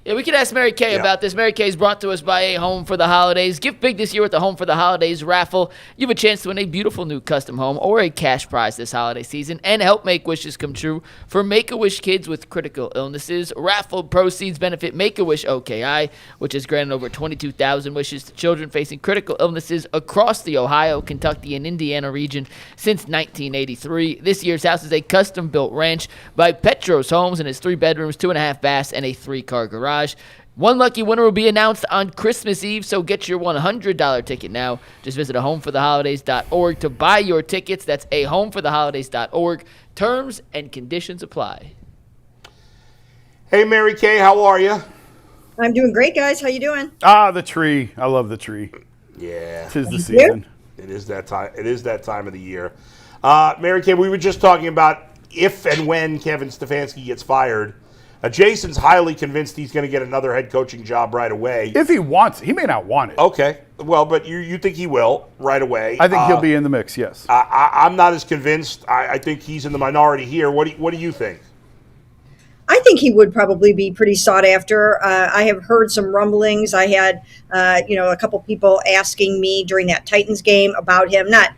Yeah, we can ask Mary Kay about this. Mary Kay is brought to us by A Home for the Holidays. Gift big this year with the Home for the Holidays raffle. You have a chance to win a beautiful new custom home or a cash prize this holiday season and help make wishes come true for Make-A-Wish kids with critical illnesses. Raffle proceeds benefit Make-A-Wish OKI, which has granted over 22,000 wishes to children facing critical illnesses across the Ohio, Kentucky, and Indiana region since 1983. This year's house is a custom-built ranch by Petros Homes and has 3 bedrooms, 2.5 baths, and a 3-car garage. One lucky winner will be announced on Christmas Eve, so get your $100 ticket now. Just visit ahomefortheholidays.org to buy your tickets. That's ahomefortheholidays.org. Terms and conditions apply. Hey, Mary Kay, how are you? I'm doing great, guys. How you doing? The tree. I love the tree. Yeah. 'Tis the season. It is that time. It is that time of the year. Mary Kay, we were just talking about if and when Kevin Stefanski gets fired. Jason's highly convinced he's going to get another head coaching job right away. If he wants it. He may not want it. Okay. Well, but you think he will right away. I think he'll be in the mix, yes. I'm not as convinced. I think he's in the minority here. What do you think? I think he would probably be pretty sought after. I have heard some rumblings. I had, a couple people asking me during that Titans game about him, not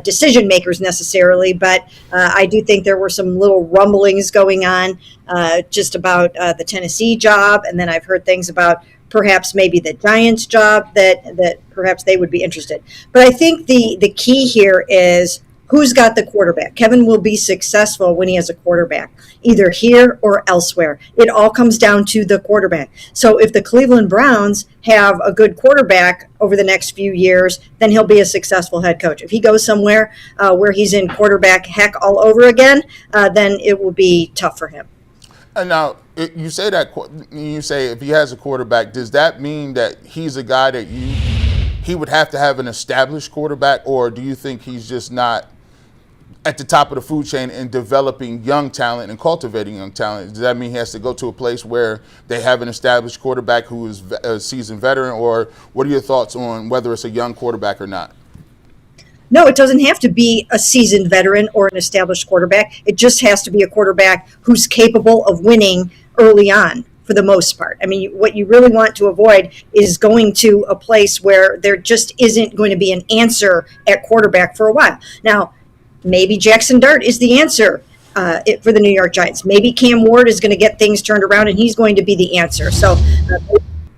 decision makers necessarily, but I do think there were some little rumblings going on just about the Tennessee job. And then I've heard things about perhaps maybe the Giants job that perhaps they would be interested. But I think the key here is who's got the quarterback. Kevin will be successful when he has a quarterback, either here or elsewhere. It all comes down to the quarterback. So if the Cleveland Browns have a good quarterback over the next few years, then he'll be a successful head coach. If he goes somewhere where he's in quarterback heck all over again, then it will be tough for him. And now, you say if he has a quarterback, does that mean that he's a guy that he would have to have an established quarterback, or do you think he's just not at the top of the food chain in developing young talent and cultivating young talent? Does that mean he has to go to a place where they have an established quarterback who is a seasoned veteran, or what are your thoughts on whether it's a young quarterback or not? No, it doesn't have to be a seasoned veteran or an established quarterback. It just has to be a quarterback who's capable of winning early on for the most part. I mean, what you really want to avoid is going to a place where there just isn't going to be an answer at quarterback for a while. Now, maybe Jackson Dart is the answer for the New York Giants. Maybe Cam Ward is going to get things turned around and he's going to be the answer. So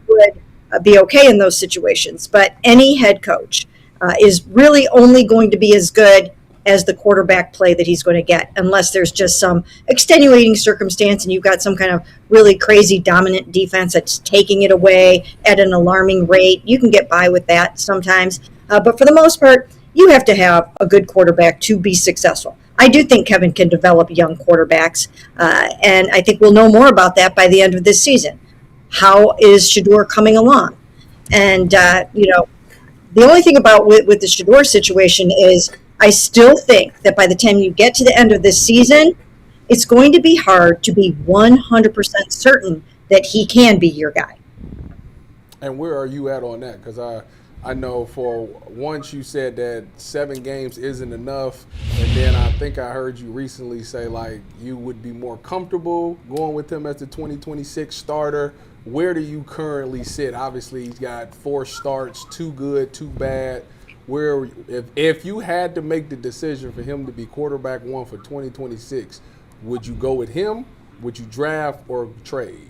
would be okay in those situations. But any head coach is really only going to be as good as the quarterback play that he's going to get, unless there's just some extenuating circumstance and you've got some kind of really crazy dominant defense that's taking it away at an alarming rate. You can get by with that sometimes. But for the most part, you have to have a good quarterback to be successful. I do think Kevin can develop young quarterbacks, and I think we'll know more about that by the end of this season. How is Shedeur coming along? And, the only thing about with the Shedeur situation is I still think that by the time you get to the end of this season, it's going to be hard to be 100% certain that he can be your guy. And where are you at on that? Because I know for once you said that 7 games isn't enough, and then I think I heard you recently say like you would be more comfortable going with him as the 2026 starter. Where do you currently sit? Obviously, he's got 4 starts, 2 good, 2 bad. Where if you had to make the decision for him to be quarterback 1 for 2026, would you go with him? Would you draft or trade?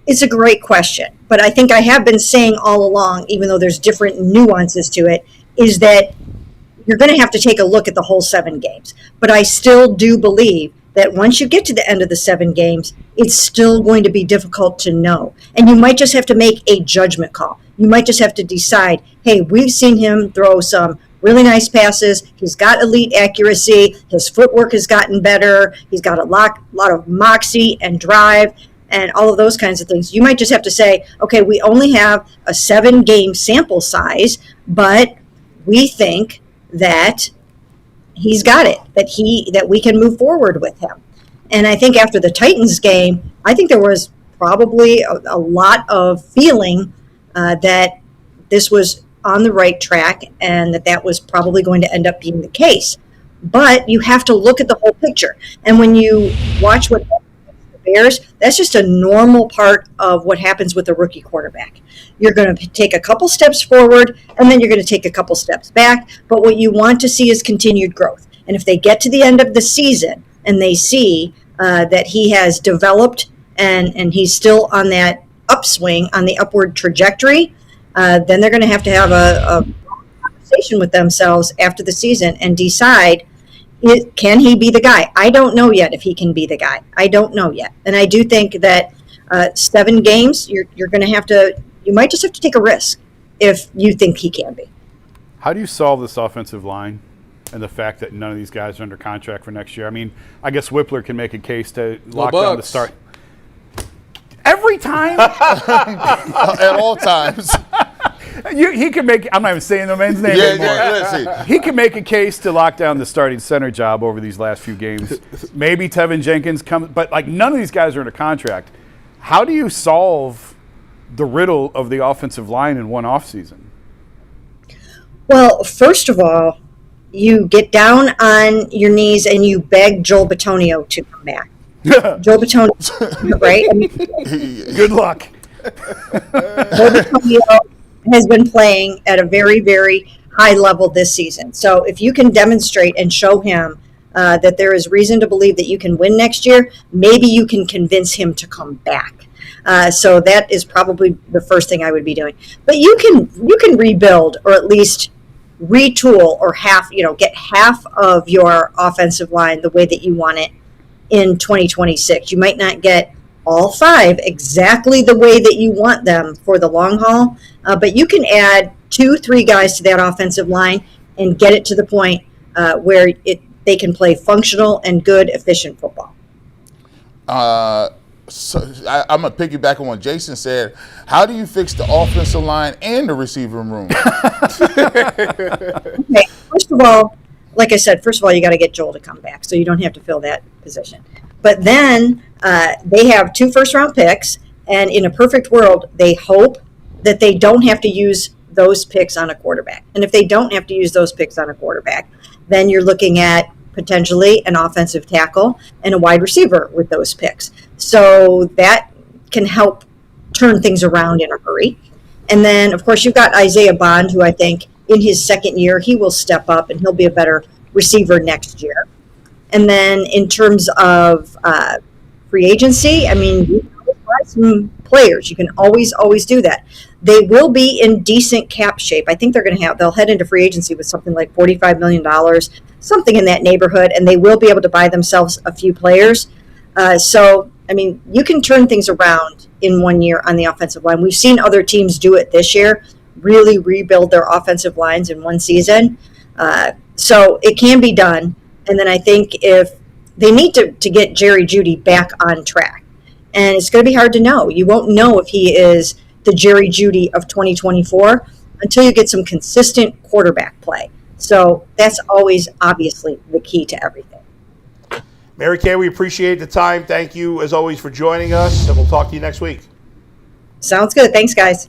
It's a great question, but I think I have been saying all along, even though there's different nuances to it, is that you're going to have to take a look at the whole 7 games. But I still do believe that once you get to the end of the 7 games, it's still going to be difficult to know. And you might just have to make a judgment call. You might just have to decide, hey, we've seen him throw some really nice passes. He's got elite accuracy. His footwork has gotten better. He's got a lot of moxie and drive and all of those kinds of things. You might just have to say, okay, we only have a 7-game sample size, but we think that he's got it, that we can move forward with him. And I think after the Titans game, I think there was probably a lot of feeling that this was on the right track and that was probably going to end up being the case. But you have to look at the whole picture. And when you watch what happened with the Bears, that's just a normal part of what happens with a rookie quarterback. You're going to take a couple steps forward, and then you're going to take a couple steps back. But what you want to see is continued growth. And if they get to the end of the season and they see that he has developed and he's still on that upswing, on the upward trajectory, then they're going to have a conversation with themselves after the season and decide, can he be the guy? I don't know yet if he can be the guy. I don't know yet. And I do think that 7 games, you're going to you might just have to take a risk if you think he can be. How do you solve this offensive line and the fact that none of these guys are under contract for next year? I mean, I guess Whippler can make a case to lock down the start. Every time? At all times. He can make. I'm not even saying the man's name anymore. Let's see. He can make a case to lock down the starting center job over these last few games. Maybe Tevin Jenkins comes, but like none of these guys are under contract. How do you solve the riddle of the offensive line in one offseason? Well, first of all, you get down on your knees and you beg Joel Bitonio to come back. Joel Bitonio, right? I mean, good luck. Joel Bitonio has been playing at a very, very high level this season. So if you can demonstrate and show him that there is reason to believe that you can win next year, maybe you can convince him to come back. So that is probably the first thing I would be doing. But you can rebuild, or at least retool, or get half of your offensive line the way that you want it in 2026. You might not get all 5 exactly the way that you want them for the long haul, but you can add 2-3 guys to that offensive line and get it to the point where they can play functional and good, efficient football. So I'm going to piggyback on what Jason said. How do you fix the offensive line and the receiving room? Okay, first of all, like I said, you got to get Joel to come back, so you don't have to fill that position. But then they have 2 first-round picks, and in a perfect world, they hope that they don't have to use those picks on a quarterback. And if they don't have to use those picks on a quarterback, then you're looking at potentially an offensive tackle and a wide receiver with those picks. So that can help turn things around in a hurry. And then, of course, you've got Isaiah Bond, who I think in his second year, he will step up and he'll be a better receiver next year. And then in terms of free agency, I mean, you can always buy some players. You can always do that. They will be in decent cap shape. I think they'll head into free agency with something like $45 million, something in that neighborhood, and they will be able to buy themselves a few players. So, I mean, you can turn things around in 1 year on the offensive line. We've seen other teams do it this year, really rebuild their offensive lines in one season. So it can be done. And then I think if they need to get Jerry Jeudy back on track, and it's going to be hard to know. You won't know if he is the Jerry Jeudy of 2024 until you get some consistent quarterback play. So that's always obviously the key to everything. Mary Kay, we appreciate the time. Thank you, as always, for joining us, and we'll talk to you next week. Sounds good. Thanks, guys.